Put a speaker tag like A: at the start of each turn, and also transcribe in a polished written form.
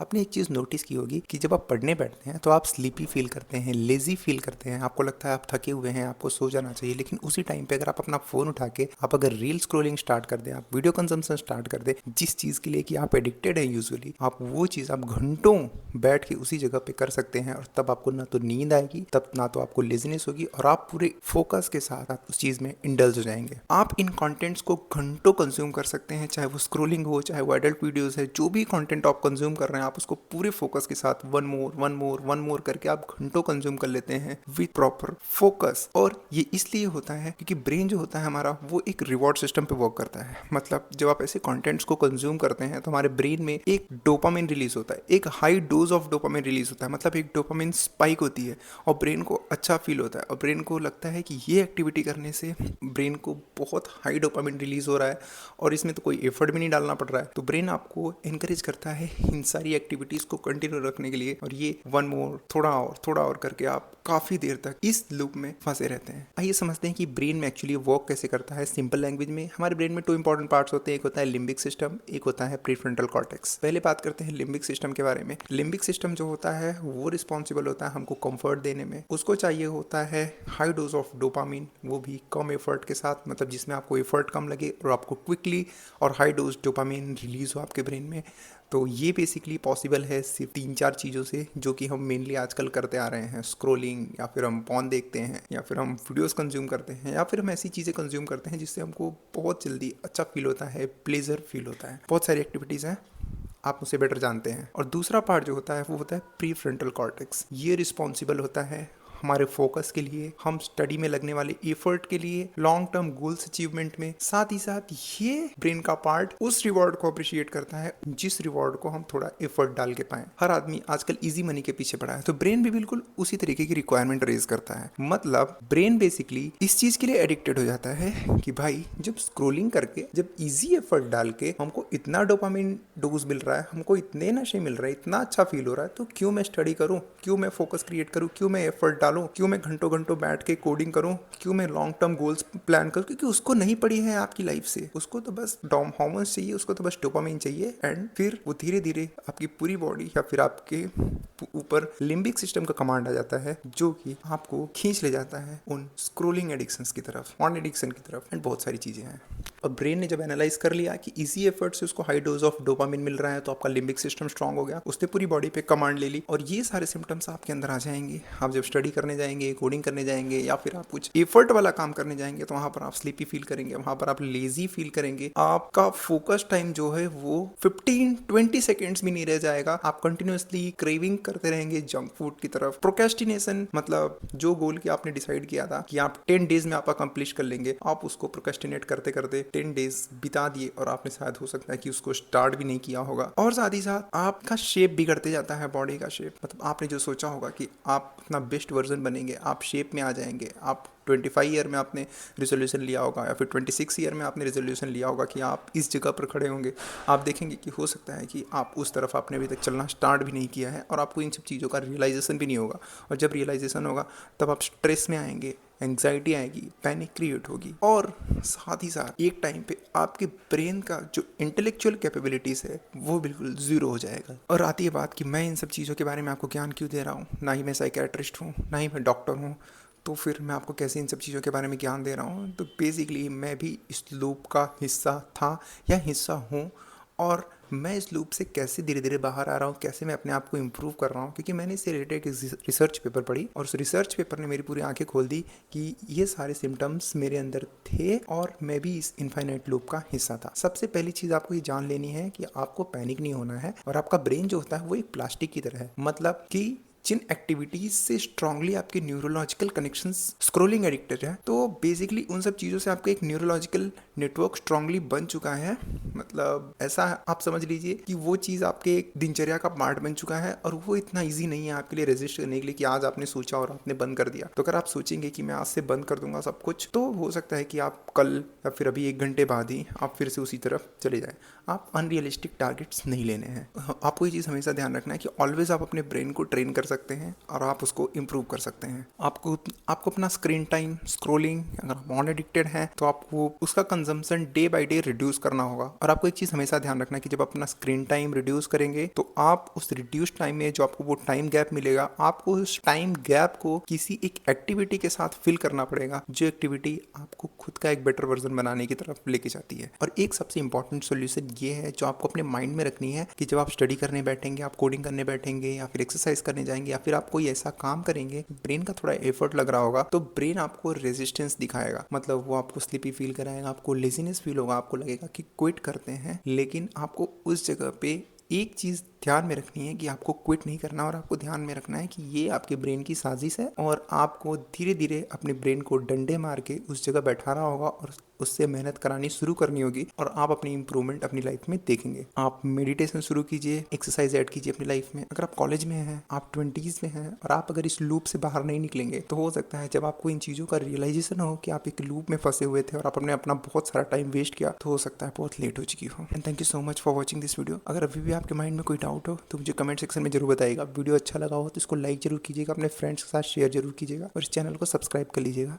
A: आपने एक चीज़ नोटिस की होगी कि जब आप पढ़ने बैठते हैं तो आप स्लीपी फील करते हैं, लेजी फील करते हैं, आपको लगता है आप थके हुए हैं, आपको सो जाना चाहिए। लेकिन उसी टाइम पे अगर आप अपना फ़ोन उठा के आप अगर रील स्क्रॉलिंग स्टार्ट कर दें, आप वीडियो कंजम्पशन स्टार्ट कर दें, जिस चीज़ के लिए कि आप एडिक्टेड हैं यूजुअली, आप वो चीज़ आप घंटों बैठ के उसी जगह पे कर सकते हैं। और तब आपको ना तो नींद आएगी, तब ना तो आपको लेजीनेस होगी, और आप पूरे फोकस के साथ आप उस चीज़ में इंडल्ज हो जाएंगे। आप इन कंटेंट्स को घंटों कंज्यूम कर सकते हैं, चाहे वो स्क्रोलिंग हो, चाहे वो एडल्ट वीडियोस है, जो भी कंटेंट आप कंज्यूम कर रहे हैं, आप उसको पूरे फोकस के साथ वन मोर करके आप घंटों कंज्यूम कर लेते हैं विद प्रॉपर फोकस। और ये इसलिए होता है क्योंकि ब्रेन जो होता है हमारा, वो एक रिवॉर्ड सिस्टम पे वर्क करता है। मतलब जब आप ऐसे कंटेंट्स को कंज्यूम करते हैं तो हमारे ब्रेन में एक डोपामिन रिलीज होता है, एक high dose of dopamine release होता है, मतलब एक डोपामिन स्पाइक होती है, और ब्रेन को अच्छा फील होता है, और ब्रेन को लगता है कि ये एक्टिविटी करने से ब्रेन को बहुत हाई डोपामिन रिलीज हो रहा है और इसमें तो कोई एफर्ट भी नहीं डालना पड़ रहा है। तो ब्रेन आपको इनकरेज करता है इन सारी एक्टिविटीज को कंटिन्यू रखने के लिए, और ये वन मोर, थोड़ा और करके आप काफी देर तक इस लूप में फंसे रहते हैं। आइए समझते हैं कि ब्रेन में एक्चुअली वर्क कैसे करता है। सिंपल लैंग्वेज में हमारे ब्रेन में 2 इंपॉर्टेंट पार्ट्स होते हैं, एक होता है लिम्बिक सिस्टम, एक होता है प्रीफ्रंटल कॉर्टेक्स। पहले बात करते हैं लिम्बिक सिस्टम के बारे में। लिम्बिक सिस्टम जो होता है वो रिस्पॉन्सिबल होता है हमको कंफर्ट देने में। उसको चाहिए होता है हाई डोज ऑफ डोपामिन, वो भी कम एफर्ट के साथ, मतलब जिसमें आपको एफर्ट कम लगे और आपको क्विकली और हाई डोज डोपामिन रिलीज हो आपके ब्रेन में। तो ये बेसिकली पॉसिबल है सिर्फ 3-4 चीज़ों से, जो कि हम मेनली आजकल करते आ रहे हैं। स्क्रोलिंग, या फिर हम पॉन देखते हैं, या फिर हम वीडियोस कंज्यूम करते हैं, या फिर हम ऐसी चीज़ें कंज्यूम करते हैं जिससे हमको बहुत जल्दी अच्छा फील होता है, प्लेजर फील होता है। बहुत सारी एक्टिविटीज़ हैं, आप मुझसे बेटर जानते हैं। और दूसरा पार्ट जो होता है वो होता है प्री फ्रंटल कॉर्टेक्स। ये रिस्पॉन्सिबल होता है हमारे फोकस के लिए, हम स्टडी में लगने वाले एफर्ट के लिए, लॉन्ग टर्म गोल्स अचीवमेंट में। साथ ही साथ ये ब्रेन का पार्ट उस रिवॉर्ड को अप्रिशिएट करता है जिस रिवॉर्ड को हम थोड़ा एफर्ट डाल के पाए। हर आदमी आजकल इजी मनी के पीछे पड़ा है, तो ब्रेन भी बिल्कुल उसी तरीके की रिक्वायरमेंट रेज करता है। मतलब ब्रेन बेसिकली इस चीज के लिए एडिक्टेड हो जाता है कि भाई जब स्क्रोलिंग करके, जब इजी एफर्ट डाल के हमको इतना डोपामिन डोज मिल रहा है, हमको इतने नशे मिल रहे हैं, इतना अच्छा फील हो रहा है, तो क्यों मैं स्टडी करूं, क्यों मैं फोकस क्रिएट करूं, क्यों मैं एफर्ट डालूं, क्यों मैं घंटों घंटों बैठ के कोडिंग करूं, क्यों मैं लॉन्ग टर्म गोल्स प्लान करूं। क्योंकि उसको नहीं पड़ी है आपकी लाइफ से, उसको तो बस डोम हॉर्मोन्स चाहिए, उसको तो बस डोपामिन चाहिए। एंड फिर वो धीरे धीरे आपकी पूरी बॉडी या फिर आपके ऊपर लिम्बिक सिस्टम का कमांड आ जाता है, जो कि आपको खींच ले जाता है उन स्क्रोलिंग एडिक्शंस की तरफ, ऑन एडिक्शन की तरफ। एंड बहुत सारी चीजें हैं। और ब्रेन ने जब एनालाइज कर लिया कि इजी एफर्ट से उसको हाई डोज ऑफ डोपामिन मिल रहा है, तो आपका लिम्बिक सिस्टम स्ट्रांग हो गया, उसने पूरी बॉडी पे कमांड ले ली, और ये सारे सिम्टम्स आपके अंदर आ जाएंगे। आप जब स्टडी करने जाएंगे, कोडिंग करने जाएंगे, या फिर आप कुछ एफर्ट वाला काम करने जाएंगे, तो वहां पर आप स्लीपी फील करेंगे, वहां पर आप लेजी फील करेंगे, आपका फोकस टाइम जो है वो 15-20 सेकेंड्स भी नहीं रह जाएगा। आप कंटिन्यूसली क्रेविंग करते रहेंगे जंक फूड की तरफ। प्रोक्रेस्टिनेशन, मतलब जो गोल की आपने डिसाइड किया था कि आप 10 डेज में आप अकम्प्लिश कर लेंगे, आप उसको प्रोक्रेस्टिनेट करते करते 10 डेज बिता दिए, और आपने शायद हो सकता है कि उसको स्टार्ट भी नहीं किया होगा। और साथ ही साथ आपका शेप बिगड़ते जाता है, बॉडी का शेप। मतलब आपने जो सोचा होगा कि आप अपना बेस्ट वर्जन बनेंगे, आप शेप में आ जाएंगे, आप 25 ईयर में आपने रिजोल्यूशन लिया होगा, या फिर 26 ईयर में आपने रिजोल्यूशन लिया होगा कि आप इस जगह पर खड़े होंगे, आप देखेंगे कि हो सकता है कि आप उस तरफ आपने अभी तक चलना स्टार्ट भी नहीं किया है, और आपको इन सब चीज़ों का रियलाइजेशन भी नहीं होगा। और जब रियलाइजेशन होगा तब आप स्ट्रेस में आएंगे, एंग्जाइटी आएगी, पैनिक क्रिएट होगी, और साथ ही साथ एक टाइम पे आपके ब्रेन का जो इंटेलेक्चुअल कैपेबिलिटीज़ है वो बिल्कुल ज़ीरो हो जाएगा। और आती है बात कि मैं इन सब चीज़ों के बारे में आपको ज्ञान क्यों दे रहा हूँ। ना ही मैं साइकेट्रिस्ट हूँ, ना ही मैं डॉक्टर हूँ, तो फिर मैं आपको कैसे इन सब चीज़ों के बारे में ज्ञान दे रहा हूँ। तो बेसिकली मैं भी इस लूप का हिस्सा था या हिस्सा हूँ, और मैं इस लूप से कैसे धीरे धीरे बाहर आ रहा हूँ, कैसे मैं अपने आप को इम्प्रूव कर रहा हूँ, क्योंकि मैंने इससे रिलेटेड एक रिसर्च पेपर पढ़ी, और उस रिसर्च पेपर ने मेरी पूरी आंखें खोल दी कि ये सारे सिम्टम्स मेरे अंदर थे, और मैं भी इस इनफाइनाइट लूप का हिस्सा था। सबसे पहली चीज़ आपको ये जान लेनी है कि आपको पैनिक नहीं होना है, और आपका ब्रेन जो होता है वो एक प्लास्टिक की तरह है। मतलब कि जिन एक्टिविटीज से स्ट्रांगली आपके न्यूरोलॉजिकल कनेक्शंस, स्क्रोलिंग एडिक्टेड है, तो बेसिकली उन सब चीज़ों से आपका एक न्यूरोलॉजिकल नेटवर्क स्ट्रांगली बन चुका है। मतलब ऐसा आप समझ लीजिए कि वो चीज़ आपके एक दिनचर्या का पार्ट बन चुका है, और वो इतना ईजी नहीं है आपके लिए रेजिस्ट करने के लिए कि आज आपने सोचा और आपने बंद कर दिया। तो अगर आप सोचेंगे कि मैं आज से बंद कर दूंगा सब कुछ, तो हो सकता है कि आप कल या फिर अभी 1 घंटे बाद ही आप फिर से उसी तरफ चले जाएं। आप अनरियलिस्टिक टारगेट्स नहीं लेने हैं। आपको ये चीज़ हमेशा ध्यान रखना है कि ऑलवेज आप अपने ब्रेन को ट्रेन कर सकते हैं और आप उसको इम्प्रूव कर सकते हैं। आपको अपना स्क्रीन टाइम, स्क्रोलिंग, अगर आप नॉन एडिक्टेड हैं तो आपको उसका consumption day by day reduce करना होगा। और आपको एक चीज़ हमेशा ध्यान रखना है कि जब आप अपना स्क्रीन टाइम रिड्यूस करेंगे तो आप उस रिड्यूस टाइम में जो आपको वो टाइम गैप मिलेगा, आपको उस टाइम गैप को किसी एक एक्टिविटी के साथ फिल करना पड़ेगा, जो एक्टिविटी आपको खुद का एक बेटर वर्जन बनाने की तरफ लेके जाती है। और एक सबसे इंपॉर्टेंट सोल्यूशन ये है जो आपको अपने माइंड में रखनी है कि जब आप स्टडी करने बैठेंगे, आप कोडिंग करने बैठेंगे या फिर एक्सरसाइज करने जाएंगे या फिर आप कोई ऐसा काम करेंगे, ब्रेन का थोड़ा एफर्ट लग रहा होगा तो ब्रेन आपको रेजिस्टेंस दिखाएगा, मतलब वो आपको स्लीपी फील कराएगा, आपको लेजीनेस फील होगा, आपको लगेगा कि क्विट करते हैं। लेकिन आपको उस जगह पे एक चीज़ ध्यान में रखनी है कि आपको क्विट नहीं करना, और आपको ध्यान में रखना है कि ये आपके ब्रेन की साजिश है और आपको धीरे धीरे अपने ब्रेन को डंडे मार के उस जगह बैठाना होगा और उससे मेहनत करानी शुरू करनी होगी और आप अपनी इंप्रूवमेंट अपनी लाइफ में देखेंगे। आप मेडिटेशन शुरू कीजिए, एक्सरसाइज ऐड कीजिए अपनी लाइफ में। अगर आप कॉलेज में हैं, आप 20s में हैं और आप अगर इस लूप से बाहर नहीं निकलेंगे तो हो सकता है जब आपको इन चीज़ों का रियलाइजेशन हो कि आप एक लूप में फंसे हुए थे और आपने अपना बहुत सारा टाइम वेस्ट किया, तो हो सकता है बहुत लेट हो चुकी हो। And thank you so much for watching this video. अगर अभी भी आपके माइंड में कोई डाउट हो तो मुझे कमेंट सेक्शन में जरूर बताइएगा। वीडियो अच्छा लगा हो तो इसको लाइक जरूर कीजिएगा, अपने फ्रेंड्स के साथ शेयर जरूर कीजिएगा और इस चैनल को सब्सक्राइब कर लीजिएगा।